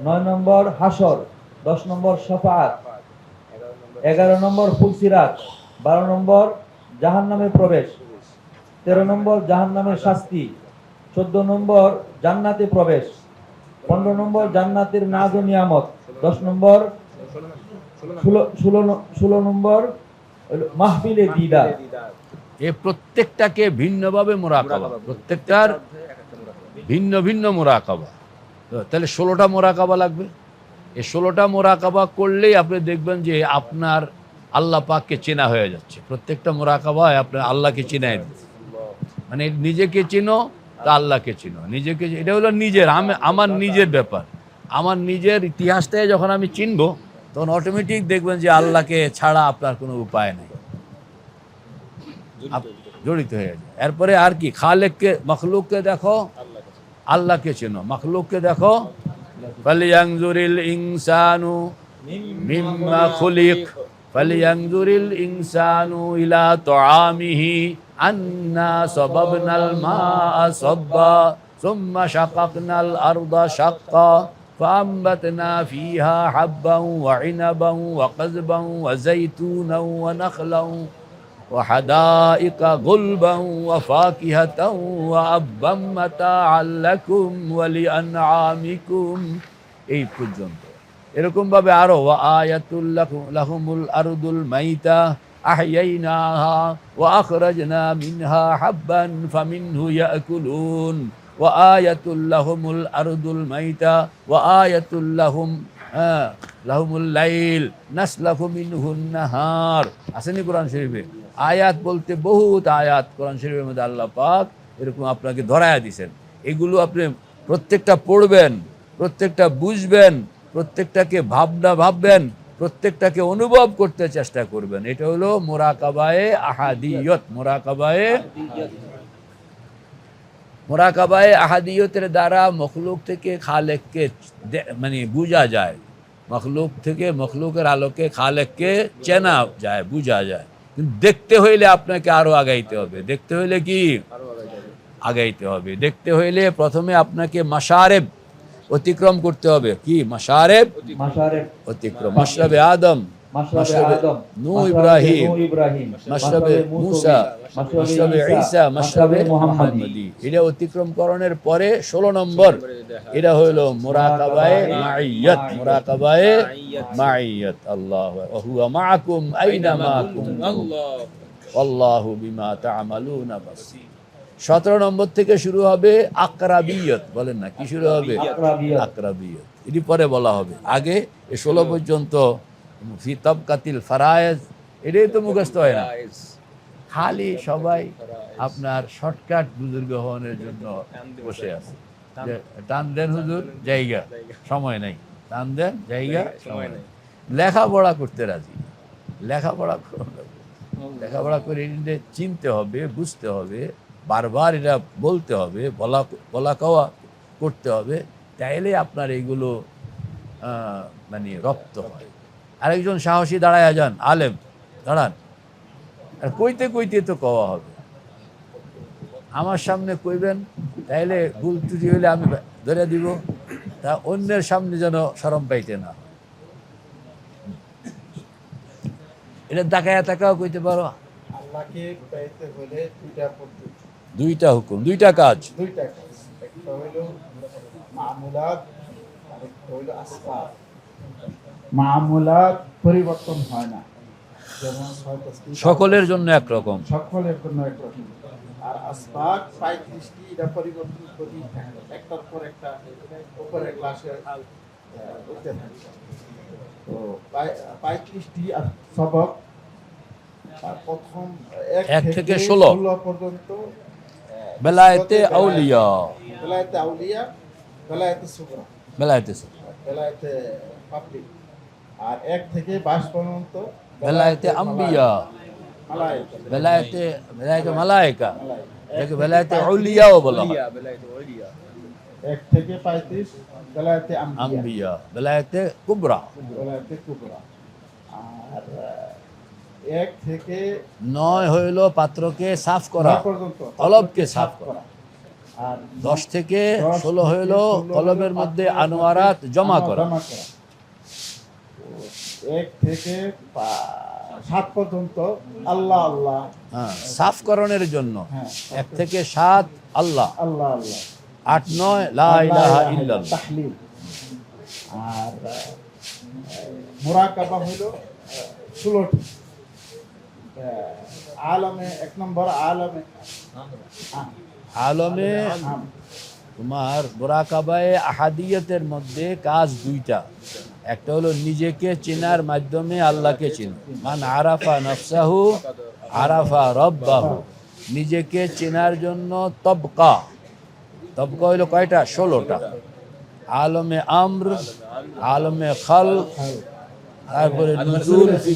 9 নম্বর হাসর, 10 নম্বর শাফাআত, 11 নম্বর ফুলসিরাত, 12 নম্বর জাহান্নামে প্রবেশ, 13 নম্বর জাহান্নামের শাস্তি, 14 নম্বর জান্নাতে প্রবেশ, 15 নম্বর জান্নাতের নাজ ও নিয়ামত, 10 নম্বর 16 নম্বর মাহফিলে দিদার। এ প্রত্যেকটাকে ভিন্নভাবে মোরাকাবা, প্রত্যেকটার ভিন্ন ভিন্ন মোরাকাবা। তাহলে 16টা মোরাকাবা লাগবে। এই 16টা মোরাকাবা করলেই আপনি দেখবেন যে আপনার আল্লাহ পাককে চেনা হয়ে যাচ্ছে। প্রত্যেকটা মোরাকাবায় আপনার আল্লাহকে চিনাই দিচ্ছে। মানে নিজেকে চিনো তা আল্লাহকে চিনো। নিজেকে, এটা হলো নিজের, আমার নিজের ব্যাপার। আমার নিজের ইতিহাসটাই যখন আমি চিনবো তখন অটোমেটিক দেখবেন যে আল্লাহকে ছাড়া আপনার কোনো উপায় নেই, জড়িত হয়ে যায়। এরপরে আর কি? খালেককে, মখলুককে দেখো, আল্লাহকে চেনো। মখলুককে দেখো, ফালিয়ানজুরিল ইনসানু মিম্মা খুলিক, ফালিয়ানজুরিল ইনসানু ইলা তুআমিহি আন্না সাবাবনাল মা'a সাব্বা সুম্মা শাকাকনাল আরদা শাক্কা فأنبتنا فيها حبا وعنبا وقضبا وزيتونا ونخلا وحدائق غلبا وفاكهة وأبا متاعا لكم ولأنعامكم। এই পর্যন্ত। এরকম ভাবে আরো ওয়া আয়াতুল লাহুমুল আরদুল মাইতা أحييناها وأخرجنا منها حبا فمنه يأكلون وآية لهم الأرض الميتة وآية لهم লাহুমুল লাইল নাসলাকু মিনহুন নাহার। আসেনি কোরআন শরীফে? আয়াত বলতে বহুত আয়াত কোরআন শরীফের মধ্যে আল্লাহ পাক এরকম আপনাকে ধরায়া দিয়েছেন। এগুলো আপনি প্রত্যেকটা পড়বেন, প্রত্যেকটা বুঝবেন, প্রত্যেকটাকে ভাববেন, প্রত্যেকটাকে অনুভব করতে চেষ্টা করবেন। এটা হলো মুরাকাবায়ে আহাদিয়ত। মোরাকাবায়ে আহাদিয়তের দ্বারা মখলুক থেকে খালেককে মানে বোঝা যায়, মখলুক থেকে মখলুকের আলোকে খালেককে চেনা যায়, বোঝা যায়। কিন্তু দেখতে হইলে আপনাকে আরো আগাইতে হবে। দেখতে হইলে কি আগাইতে হবে? দেখতে হইলে প্রথমে আপনাকে মাশারেব অতিক্রম করতে হবে। কি মাশারেব? মাশারেব অতিক্রম। মাশরাবে আদম, মাশরাবে আদম, নূহ ইব্রাহিম, ইব্রাহিম, মাশরাবে মুসা, মাশরাবে ঈসা, মাশরাবে মুহাম্মাদি। এটা অতিক্রমকরণের পরে 16 নম্বর এটা হলো মুরাকাবায়ে মাইয়াত। মুরাকাবায়ে মাইয়াত। আল্লাহু ওয়া হুয়া মাআকুম আইনামা কুনতুম আল্লাহু বিমা তা'মালুনা বাসীর। 17 নম্বর থেকে শুরু হবে আকরাবিয়ত। বলেন না কি শুরু হবে? আকরাবিয়ত। এটি পরে বলা হবে। আগে এই 16 পর্যন্ত ফি তাবকাতিল ফারায়েজ এটাই তো মুখস্থ হয় না, খালি সবাই আপনার শর্টকাট বুজুর্গ হওয়ার জন্য বসে আছে। যে টান দেন হুজুর, জায়গা সময় নাই, টান দেন জায়গা সময় নেই। লেখাপড়া করতে রাজি না। লেখাপড়া করে চিনতে হবে, বুঝতে হবে, বারবার এটা বলতে হবে, বলা কওয়া করতে হবে, তাইলে আপনার এইগুলো মানে রপ্ত হয়। আরেকজন সাহসী দাঁড়ায় যান, আলেম দাঁড়ান, আর কইতে কইতে তো কওয়া হবে। আমার সামনে কইবেন, তাইলে ভুল ত্রুটি হইলে আমি ধরে দিব, তা অন্যের সামনে যেন শরম পাইতে না। এটা তাকাও কইতে পারো। আল্লাহকে পাইতে হলে দুইটা পদ্ধতি, দুইটা হুকুম, দুইটা কাজ। দুইটা কাজ। একটা হইল মামুলাত, আরেকটা হইল আসবাব। মামুলাত পরিবর্তন হয় না, যেমন সকলের জন্য একরকম, সকলের জন্য একরকম। আর আসবাব 35টি, এটা পরিবর্তন করি একটার পর একটা উপরে ক্লাসে উঠতে থাকে। তো 35টি সবক। আর প্রথম 1 থেকে 16 পর্যন্ত বেলায়েতে আউলিয়া, বেলায়েতে আউলিয়া, বেলায়েতে সুগরা, বেলায়েতে পাবলিক। আর 1 থেকে 22 পর্যন্ত বেলায়েতে আম্বিয়া, মালায়েকা, বেলায়েতে মালায়েকা, এটাকে বেলায়েতে আউলিয়াও বলা হয়। 1 থেকে 35 বেলায়েতে আম্বিয়া, বেলায়েতে কুবরা, বেলায়েতে কুবরা। আর 1 থেকে 9 হইল পাত্রকে সাফ করা, 9 পর্যন্ত কলবকে সাফ করা। আর 10 থেকে 16 হইল কলবের মধ্যে আনোয়ারাত জমা করা। 1 থেকে 7 পর্যন্ত আল্লাহ আল্লাহ, হ্যাঁ, সাফকরণের জন্য। হ্যাঁ, 1 থেকে 7 আল্লাহ, আল্লাহ আল্লাহ, 8-9 লা ইলাহা ইল্লাল্লাহ। তাহলিল। আর মুরাকাবা হইল 16টি। আলমে 1 নম্বর আলমে আলমে তোমার মুরাকাবায়ে আহাদিয়তের মধ্যে কাজ দুইটা। একটা হলো নিজেকে চেনার মাধ্যমে আল্লাহকে চেনা। মান আরাফা নফসাহু আরাফা রব্বাহু। নিজেকে চেনার জন্য তবকা হইলো কয়টা? 16টা। আলমে আমর, আলমে খালক, তারপরে নুজুল ফি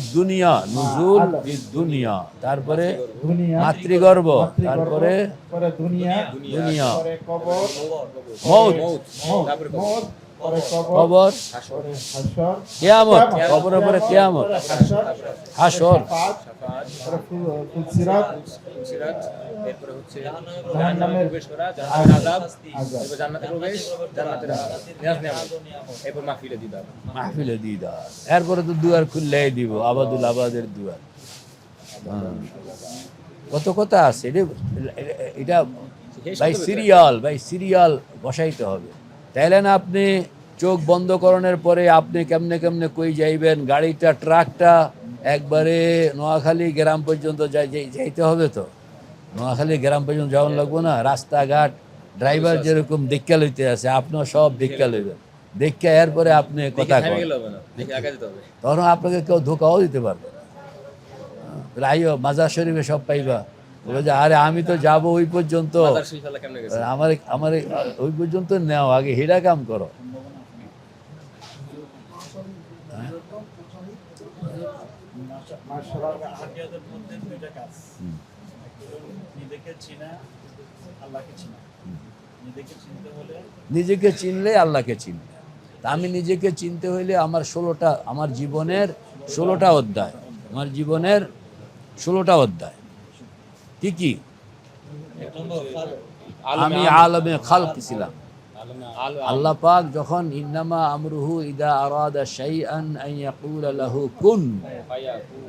দুনিয়া, তারপরে মাতৃগর্ভ, তারপরে দুনিয়া, পরে কবর, মৌত, পরে কবর, পরে হাসর, কিয়ামত, কবরের পরে কিয়ামত, হাসর, পরে ফুলসিরাত, এরপরে হচ্ছে জাহান্নামের প্রবেশ করা, আযাব, আযাব, এরপর জান্নাতে প্রবেশ, জান্নাতের নিয়াজ নেয়ামত, এরপর মাহফিলে দিদার। মাহফিলে দিদার। এরপরে তো দুয়ার খুললেই দিব, আবাদুল আবাদের দুয়ার। কত কথা আছে, এটা বাই সিরিয়াল বসাইতে হবে। তাইলে না আপনি চোখ বন্ধ করণের পরে আপনি কেমনে কই যাইবেন, গাড়িটা ট্রাকটা একবারে নোয়াখালী গ্রাম পর্যন্ত যাইতে হবে তো, নোয়াখালী গ্রাম পর্যন্ত যাওয়ান লাগবো না? রাস্তাঘাট ড্রাইভার যেরকম দেখা লইতে আছে, আপনিও সব দেখা লইবেন, দেখা এরপরে আপনি কথা কন, তখন আপনাকে কেউ ধোকাও দিতে পারবে না। আইও মাজার শরীফে সব পাইবা, বলে যে আরে আমি তো যাব ওই পর্যন্ত, আমার আমার ওই পর্যন্ত নেও, আগে হেডা কাম করো। হাদিয়াদের মধ্যে দুইটা কাজ, নিজেকে চিনা, আল্লাহকে চিনা। নিজেকে চিনতে হলে নিজেকে চিনলে আল্লাহকে চিনলে। তা আমি নিজেকে চিনতে হইলে আমার 16টা, আমার জীবনের 16টা অধ্যায়, আমার জীবনের 16টা অধ্যায় কি কি? আমি আলমে খালক ছিলাম। আল্লাহ পাক যখন ইন্নামা আমরুহু ইদা আরাদা শাইআন আন ইয়াকুলা লাহু কুন,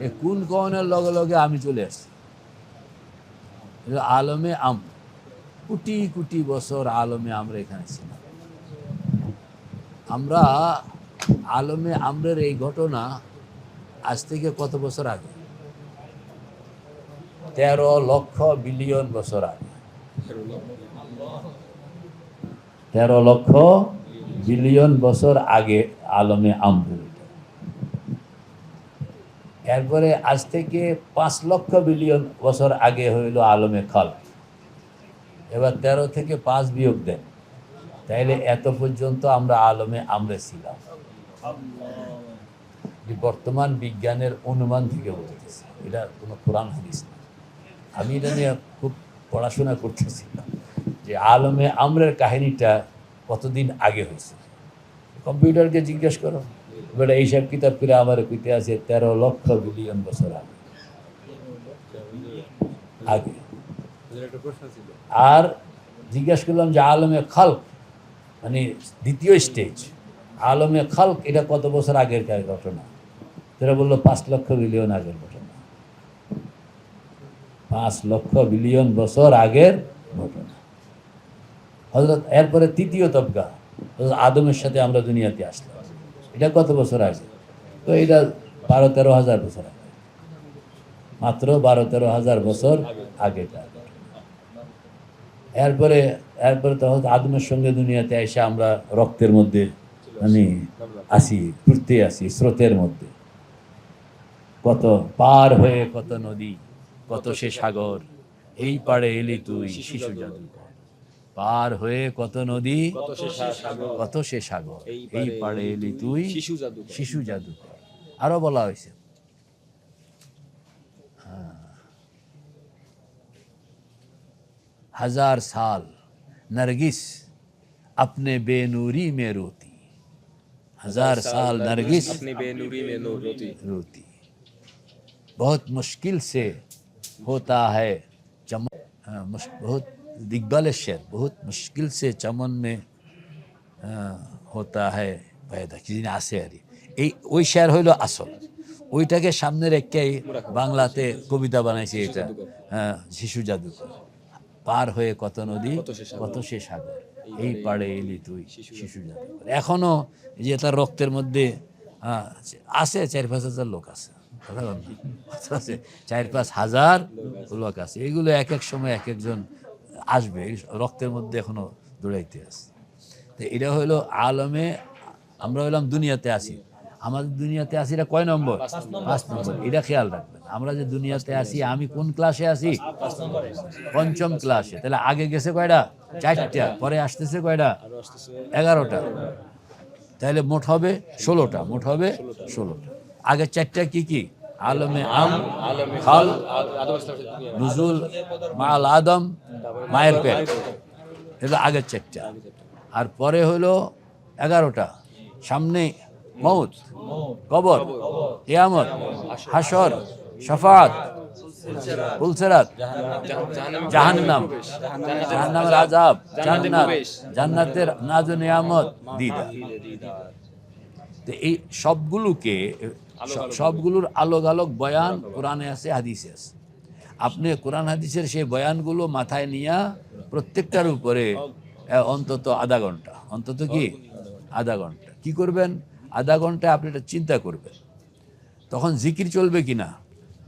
এই কুন কোনের লগে লগে আমি চলে আসছি। এটা আলমে আম, কোটি কোটি বছর আলমে আমরা এখানে ছিলাম। আমরা আলমে আমরের এই ঘটনা আজ থেকে কত বছর আগে? 13 লক্ষ বিলিয়ন বছর আগে। 13 লক্ষ বিলিয়ন বছর আগে আলমে আমর। এরপরে আজ থেকে 5 লক্ষ বিলিয়ন বছর আগে হইল আলমে খাল। এবার 13 থেকে 5 বিয়োগ দেন, তাইলে এত পর্যন্ত আমরা আলমে আমরে ছিলাম। বর্তমান বিজ্ঞানের অনুমান থেকে বলতেছি, এটা কোনো কোরআন হাদিস না। আমি এটা নিয়ে খুব পড়াশোনা করতেছিলাম যে আলমে আমরের কাহিনীটা কতদিন আগে হয়েছে। কম্পিউটারকে জিজ্ঞেস করো, এবার এইসব কিতাব করে আমার কইতে আছে 13 লক্ষ বিলিয়ন বছর আগে আগে। আর জিজ্ঞেস করলাম যে আলমে খালক মানে দ্বিতীয় স্টেজ, আলমে খালক এটা কত বছর আগের ঘটনা? তারা বললো 5 লক্ষ বিলিয়ন আগের ঘটনা। 5 লক্ষ বিলিয়ন বছর আগের ঘটনা। হযরত এরপরে তৃতীয় তবকা, হযরত আদমের সাথে আমরা দুনিয়াতে আসলাম, এটা কত বছর আগে? তো এটা 12-13 হাজার বছর আগে, মাত্র 12-13 হাজার বছর আগেটা। এরপরে তো হয়তো আদমের সঙ্গে দুনিয়াতে এসে আমরা রক্তের মধ্যে মানে আসি, ঘুরতে আসি স্রোতের মধ্যে। কত পার হয়ে কত নদী, কত সে সাগর, এই পাড়ে এলি তুই শিশু জাদুকর। পার হয়ে কত নদী, কত সে সাগর, এই পাড়ে এলি তুই শিশু জাদুকর। আরো বলা হয়েছে हजार साल नरगिस अपने बेनूरी में रोती, 1000 साल नरगिस अपने बेनूरी में रोती। बहुत मुश्किल से होता है चमन, बहुत इकबाल शेर, बहुत मुश्किल से चमन में होता है पैदा। किदिन आसे आरी এই ওই শের হইল আসল, ওইটাকে সামনে রেখেই বাংলাতে কবিতা বানাইছে এটা। শিশু জাদুকর, পার হয়ে কত নদী, কত সে সাগর, এই পাড়ে এলি তুই শিশু জাদুকর। এখনো যে তার রক্তের মধ্যে আছে 4-5 হাজার লোক আছে, 4-5 হাজার লোক আছে। এগুলো এক এক সময় এক একজন আসবে, রক্তের মধ্যে এখনো দৌড়াইতে আছে। তো এটা হইলো আলমে, আমরা হইলাম দুনিয়াতে আসি। আমাদের দুনিয়াতে আসি এটা কয় নম্বর? 5 নম্বর। এটা খেয়াল রাখবেন, আমরা যে দুনিয়াতে আসি, আমি কোন ক্লাসে আছি? 5ম ক্লাসে। তাহলে আগে গেছে কয়টা? 4টা, পরে আসতেছে কয়টা? 11টা। তাহলে মোট হবে 16টা, মোট হবে 16টা। আগে 4টা কি কি? আলমে আম, খাল, নুজুল, মাল আদম, মায়ের পেট, এটা আগের 4টা। আর পরে হলো 11টা, সামনে মউত, কবর, কিয়ামত, হাসর, শাফাত, পুলসিরাত, জাহান্নাম, জাহান্নামের আযাব, জান্নাত, জান্নাতের নাজ ও নিয়ামত, দিদার। তো এই সবগুলোর আলোক আলোক বয়ান কোরআনে আছে, হাদিসে আছে। আপনি কোরআন হাদিসের সেই বয়ানগুলো মাথায় নিয়ে প্রত্যেকটার উপরে অন্তত আধা ঘন্টা, অন্তত কি আধা ঘন্টা কি করবেন? আধা ঘন্টা আপনি এটা চিন্তা করবেন তখন জিকির চলবে কিনা?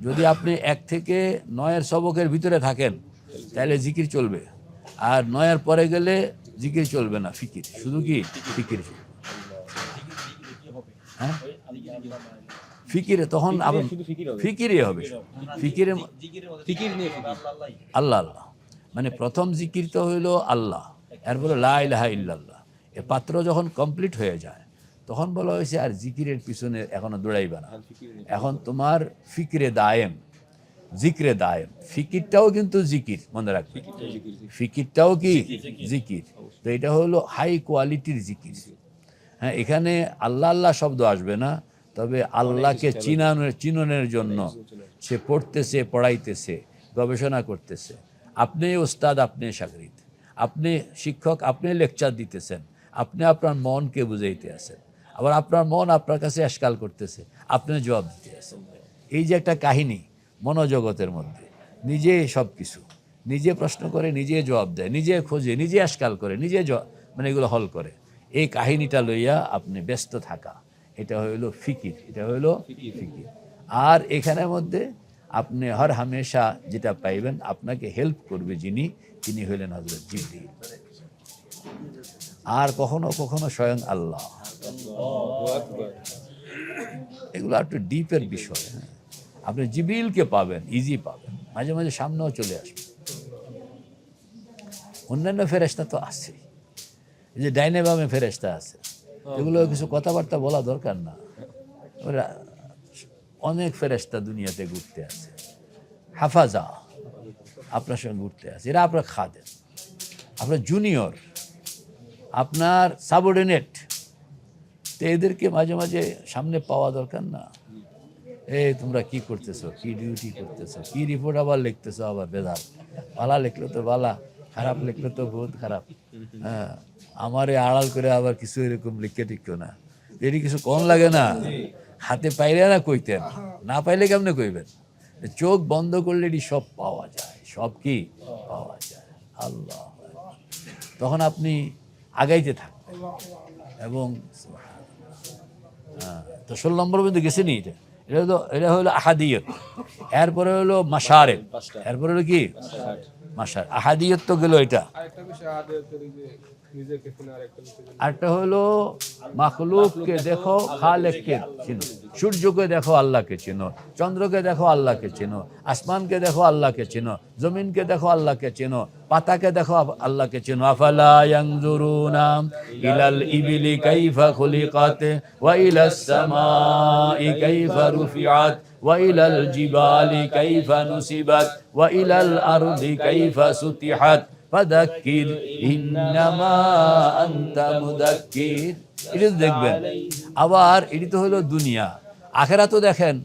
যদি আপনি 1 থেকে 9 সবকের ভিতরে থাকেন তাহলে জিকির চলবে, আর 9 পরে গেলে জিকির চলবে না, ফিকির, শুধু কি ফিকির চলবে। হ্যাঁ, ফিকিরে তখন আবার ফিকিরই হবে, ফিকিরে আল্লাহ আল্লাহ, মানে প্রথম জিকির তো হইলো আল্লাহ, এরপরে লা ইলাহা ইল্লাল্লাহ। এ পাত্র যখন কমপ্লিট হয়ে যায় তখন বলা হয়েছে আর জিকিরের পিছনে এখনো দৌড়াইবে না, এখন তোমার ফিকিরে দায়েম, জিকিরে দায়েম। ফিকিরটাও কিন্তু জিকির, মনে রাখবে, ফিকিরটাও কি জিকির। তো এটা হলো হাই কোয়ালিটির জিকির। হ্যাঁ, এখানে আল্লাহ আল্লাহ শব্দ আসবে না, তবে আল্লাহকে চিননের জন্য সে পড়তেছে, পড়াইতেছে, গবেষণা করতেছে। আপনি ওস্তাদ, আপনি শাগরিদ, আপনি শিক্ষক, আপনি লেকচার দিতেছেন, আপনি আপনার মনকে বুঝাইতে আছেন, আবার আপনার মন আপনার কাছে এশকাল করতেছে, আপনি জবাব দিতে আছেন। এই যে একটা কাহিনী মনোজগতের মধ্যে, নিজে সব কিছু, নিজে প্রশ্ন করে, নিজে জবাব দেয়, নিজে খোঁজে, নিজে এশকাল করে, নিজে মানে এগুলো হল করে, এই কাহিনীটা লইয়া আপনি ব্যস্ত থাকা, এটা হইল ফিকির, এটা হইল ফিকির। আর এখানের মধ্যে আপনি হর হামেশা যেটা পাইবেন, আপনাকে হেল্প করবে যিনি, তিনি হইলেন হযরত জিবরীল, আর কখনো কখনো স্বয়ং আল্লাহ। এগুলো একটু ডিপের বিষয়। হ্যাঁ, আপনি জিবরীলকে পাবেন, ইজি পাবেন, মাঝে মাঝে সামনেও চলে আসবে। অন্যান্য ফেরেশতা তো আছে, এই যে ডাইনে বামে ফেরেশতা আছে, এগুলো কিছু কথাবার্তা বলা দরকার না। ওরা অনেক ফেরেশতা দুনিয়াতে ঘুরতে আছে, হাফাজা আপনার সঙ্গে ঘুরতে আছে, এরা আপনার খাদেম, আপনার জুনিয়র, আপনার সাবঅর্ডিনেট। তো এদেরকে মাঝে মাঝে সামনে পাওয়া দরকার না? এই তোমরা কি করতেছো, কি ডিউটি করতেছো, কি রিপোর্ট আবার লিখতেছো, আবার বেদাল, ভালা লিখলে তো ভালা, খারাপ লিখলে তো বহুত খারাপ। হ্যাঁ, আমারে আড়াল করে আবার কিছু এরকম লিখে টিকতো না, এটি কিছু কম লাগে না? হাতে পাইলে না কইতেন, না পাইলে কেমনে কইবেন? চোখ বন্ধ করলে এটি সব পাওয়া যায়, সব কি পাওয়া যায়। আল্লাহ, তখন আপনি আগাইতে থাকবেন। এবং তো 16 নম্বর পর্যন্ত গেছেনি। এটা হলো আহাদিয়ত, এরপরে হলো মাশারেক, এরপরে হলো কি মাশার। আহাদিয়ত তো গেল এটা। আরেকটা হলো মাখলুককে দেখো, খালেককে চিনো, সূর্যকে দেখো, আল্লাহকে চিনো, চন্দ্রকে দেখো, আল্লাহকে চিনো, আসমানকে দেখো, আল্লাহকে চিনো, জমিনকে দেখো, আল্লাহকে চিনো, পাতাকে দেখো, আল্লাহকে চিনো। আফালা ইয়ানজুরুনা ইলাল ইবিলি কাইফা খুলিকাত ওয়া ইলাস সামাই কাইফা রুফিআত ওয়া ইলাল জিবালি কাইফা নুসিবাত ওয়া ইলাল আরদি কাইফা সুতিহাত ফাযাক্কির ইন্নামা আনতা মুযাক্কির। এটা দেখবেন। আবার এটি তো হলো দুনিয়া। আখিরাতও দেখেন,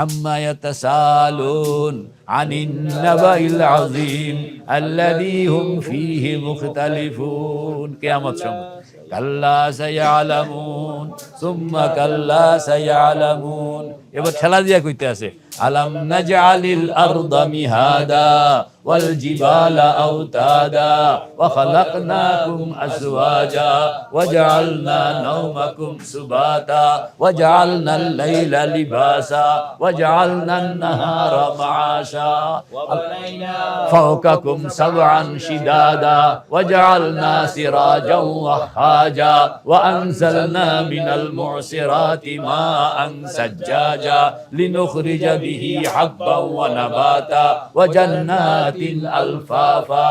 আম্মা ইয়াতাসালুন আনিন নাবাইল আযীম আল্লাযী হুম ফীহি মুখতালিফুন। কিয়ামত সময় কাল্লা সায়ালামুন সুম্মা কাল্লা সায়ালামুন। এবার ঠেলা দিয়া কইতে আছে, আলাম নাজআলিল আরদা মিহাদা ওয়াল জিবালা আওতাদা ওয়া খালাকনাকুম আজওয়াজা ওয়া জাআলনা নাওমাকুম সুবাতা ওয়া জাআলনাল লাইলা লিবাসা ওয়া জাআলনান নাহারা মাআশা ফাওকাকুম সাবআন শিদাদা ওয়া জাআলনা সিরাজাও ওয়াহাজা ওয়া আনজালনা মিনাল মু'সিরাতি মাআন সাজ্জাজা লিনুখরিজা বিহি হাব্বান ওয়া নাবাতা ওয়া জান্নাতিন আলফাফা।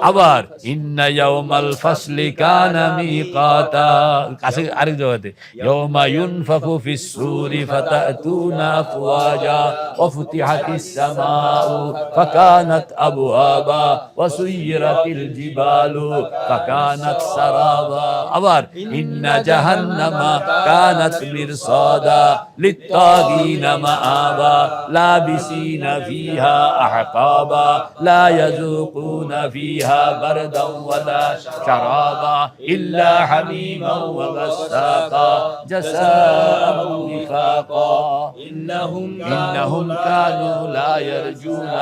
আবার ইন্না ইয়াউমাল ফাসলি কানা মিকাতা। কাছে আরেক জায়গাতে ইয়াউমা ইউনফাখু ফিস সূরি ফাতাতুনা আফওয়াজা ওয়া ফুতিহাতিস সামাউ ফাকানাত আবওয়াবা ওয়া সুয়িরাতিল জিবালু ফাকানাত সারাবা। আবার ইন্না জাহান্নামা কানাত মিরসাদা লিত্তাগিনা মাআবা লাবিসিনা ফিহা আহকাবা লা ইয়াযুকুনা فيها بردا ولا شرابا إلا حميما وغساقا جزاء وفاقا إنهم كانوا لا يرجون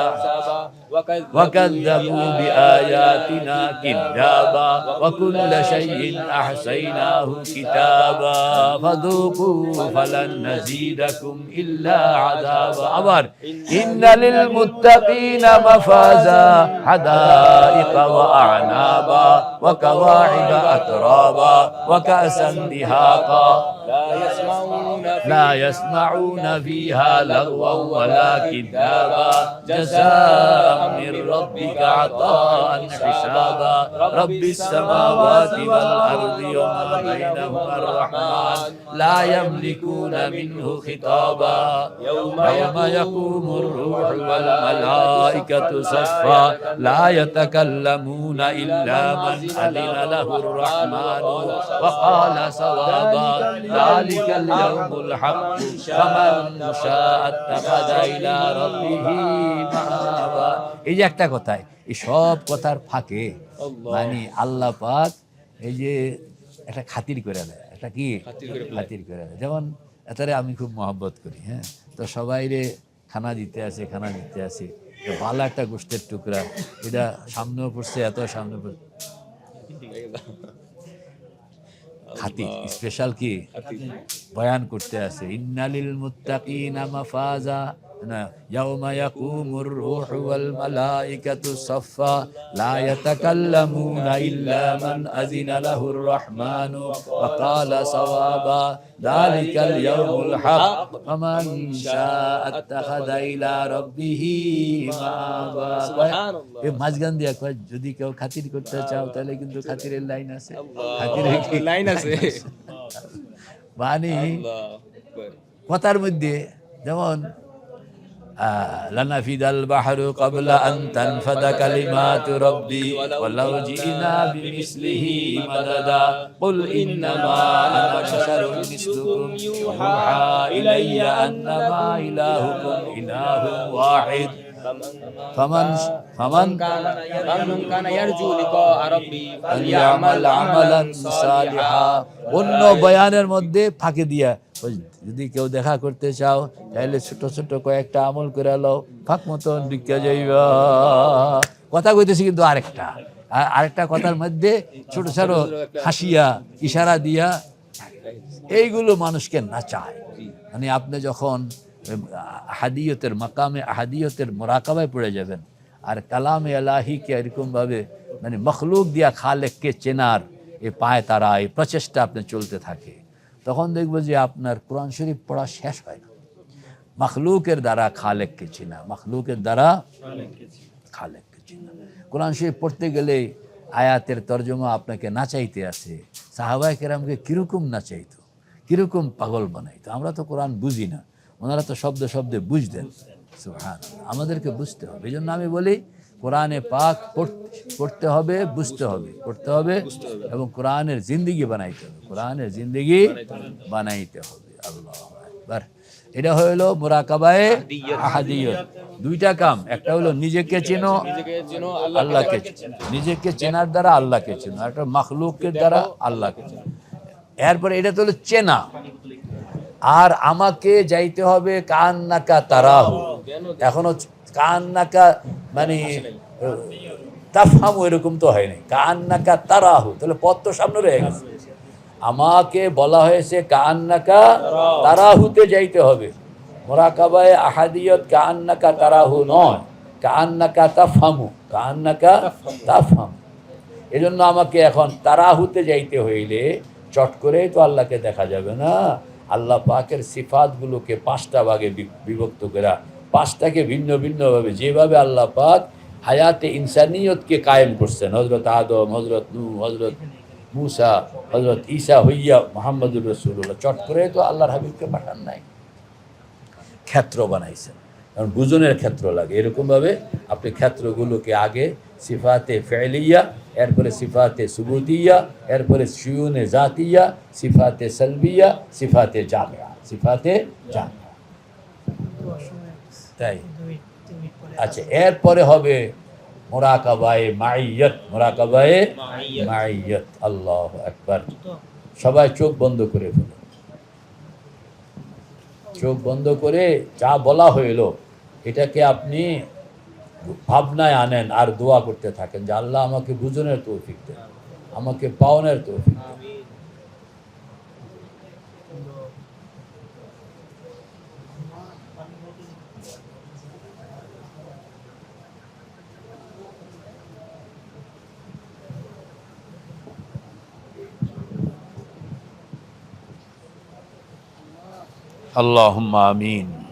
وكذبوا بآياتنا كذابا وكل شيء أحصيناه كتابا فذوقوا فلن نزيدكم إلا عذابا أمر إن للمتقين مفازا حدائق وأعنابا وكواعب أترابا وكأسا دهاقا لا يسمعون فيها لغوا ولا كذابا جزاء من ربك عطاء حسابا رب السماوات والأرض وما بينهما الرحمن لا يملكون منه خطابا يوم يقوم الروح والملائكة صفا لا يتكلمون إلا من أذن له الرحمن وقال صوابا ذلك اليوم الحق فمن شاء اتخذ إلى ربه مآبا এই যে একটা কথায় এই সব কথার ফাঁকে মানে আল্লাহ পাক এই যে একটা খাতির করে দেয়, একটা কি খাতির করে দেয়। যেমন এটারে আমি খুব মহব্বত করি, হ্যাঁ, তো সবাই রে খানা দিতে আসে, ভালো একটা গোষ্ঠের টুকরা, এটা সামনেও পড়ছে, এত সামনে পড়ছে খাতির স্পেশাল কি বয়ান করতে আছে। ইন্নালিল মুত্তাকিনা মাফাজা ইয়াউমা ইয়াকুমুর রূহু ওয়াল মালাইকাতু সাফফা লা ইয়াতাকাল্লামুনা ইল্লা মান আযিনা লাহুর রাহমানু ওয়া ক্বালা সাওয়াবা যালিকাল ইয়াউমুল হক ফামান শাআ আত্তাখাযা ইলা রাব্বিহি মাআবা। এই মাঝখান দিয়ে কয় যদি কেউ খাতির করতে চাও তাহলে কিন্তু খাতিরের লাইন আছে, খাতিরের কি লাইন আছে মানে কথার মধ্যে। যেমন লানাফিদাল বাহরু ক্বাবলা আন তানফাদা কালিমাতু রাব্বি ওয়ালাউ জিনা বিমিসলিহি মাদাদা কুল ইন্নামা আনা বাশারুন মিসলুকুম ইউহা ইলাইয়া আন্নামা ইলাহুকুম ইলাহুন ওয়াহিদ فمن كان يرجو لقاء ربه فليعمل عملا صالحا। অন্য বয়ানের মধ্যে ফাঁকে দিয়া যদি কেউ দেখা করতে চাও তাহলে ছোট ছোট কয়েকটা আমল করে লও, ফাঁক মতন ঢুকে যাইবা। কথা কইতেছি কিন্তু আরেকটা কথার মধ্যে ছোট ছোট হাসিয়া ইশারা দিয়া এইগুলো মানুষকে নাচায়। মানে আপনি যখন আহাদিয়তের মাকামে আহাদিয়তের মোরাকাবায় পড়ে যাবেন আর কালামে এলাহিকে এরকমভাবে মানে মখলুক দিয়া খালেককে চেনার এই পায় তারা এই প্রচেষ্টা আপনি চলতে থাকে, তখন দেখবো যে আপনার কোরআন শরীফ পড়া শেষ হয় না। মখলুকের দ্বারা খালেককে চেনা, মখলুকের দ্বারা খালেককে চেনা। কোরআন শরীফ পড়তে গেলে আয়াতের তর্জমা আপনাকে নাচাইতে আছে। সাহাবায়ে কেরামকে কিরকম নাচাইতো, কিরকম পাগল বানাইতো। আমরা তো কোরআন বুঝি না, ওনারা তো শব্দে বুঝতেন। সুবহানাল্লাহ, আমাদেরকে বুঝতে হবে। এই জন্য আমি বলি কোরআনে পাক পড়তে হবে, বুঝতে হবে, পড়তে হবে এবং কোরআনের জিন্দেগি বানাইতে হবে, কোরআনের জিন্দেগি বানাইতে হবে। আল্লাহু আকবার। এটা হলো মুরাকাবায়ে আহাদিয়ত। দুইটা কাম, একটা হলো নিজেকে চেনো, আল্লাহকে চেনো, নিজেকে চেনার দ্বারা আল্লাহকে চেনো, আর একটা মাখলুকের দ্বারা আল্লাহকে চেনো। এরপরে এটা তো হলো চেনা, আর আমাকে যাইতে হবে কান্নাকা তারাহু। এখনো কান্নাকা মানে তাফহামু এরকম তো হয়নি, কান্নাকা তারাহু, তাহলে পথ তো সামনে রয়ে গেছে। আমাকে বলা হয়েছে কান্নাকা তারাহুতে যাইতে হবে। মুরাকাবায়ে আহাদিয়ত কান্নাকা তারাহু নয়, কান্নাকা তাফহামু, কান্নাকা তাফহামু। এজন্য আমাকে এখন তারাহুতে যাইতে হইলে চট করেই তো আল্লাহকে দেখা যাবে না। আল্লাহ পাকের সিফাতগুলোকে 5টা ভাগে বিভক্ত করা, 5টাকে ভিন্ন ভিন্নভাবে, যেভাবে আল্লাহ পাক হায়াতে ইনসানিয়তকে কায়েম করছেন, হযরত আদম, হযরত নূহ, হযরত মূসা, হযরত ঈসা হইয়া মুহাম্মদুর রাসূলুল্লাহ, চট করে তো আল্লাহর হাবিবকে পাঠান নাই, ক্ষেত্র বানাইছেন। কারণ বুঝনের ক্ষেত্র লাগে, এরকমভাবে আপনি ক্ষেত্রগুলোকে আগে সিফাতে ফেলিয়া, এরপরে সিফাতে সুবুতিয়া, এরপরে শিউনে জাতিয়া, সিফাতে সালবিয়া, সিফাতে জামিয়া, সিফাতে জামিয়া। তাই আচ্ছা, এরপরে হবে মুরাকাবায়ে মাইয়াত, মুরাকাবায়ে মাইয়াত। আল্লাহু আকবার। সবাই চোখ বন্ধ করে ফেলো, চোখ বন্ধ করে যা বলা হইল এটাকে আপনি ভাবনায় আনেন আর দোয়া করতে থাকেন যে আল্লাহ আমাকে বুঝনের তৌফিক দেন, আমাকে পাওনের তৌফিক দেন। اللهم آمين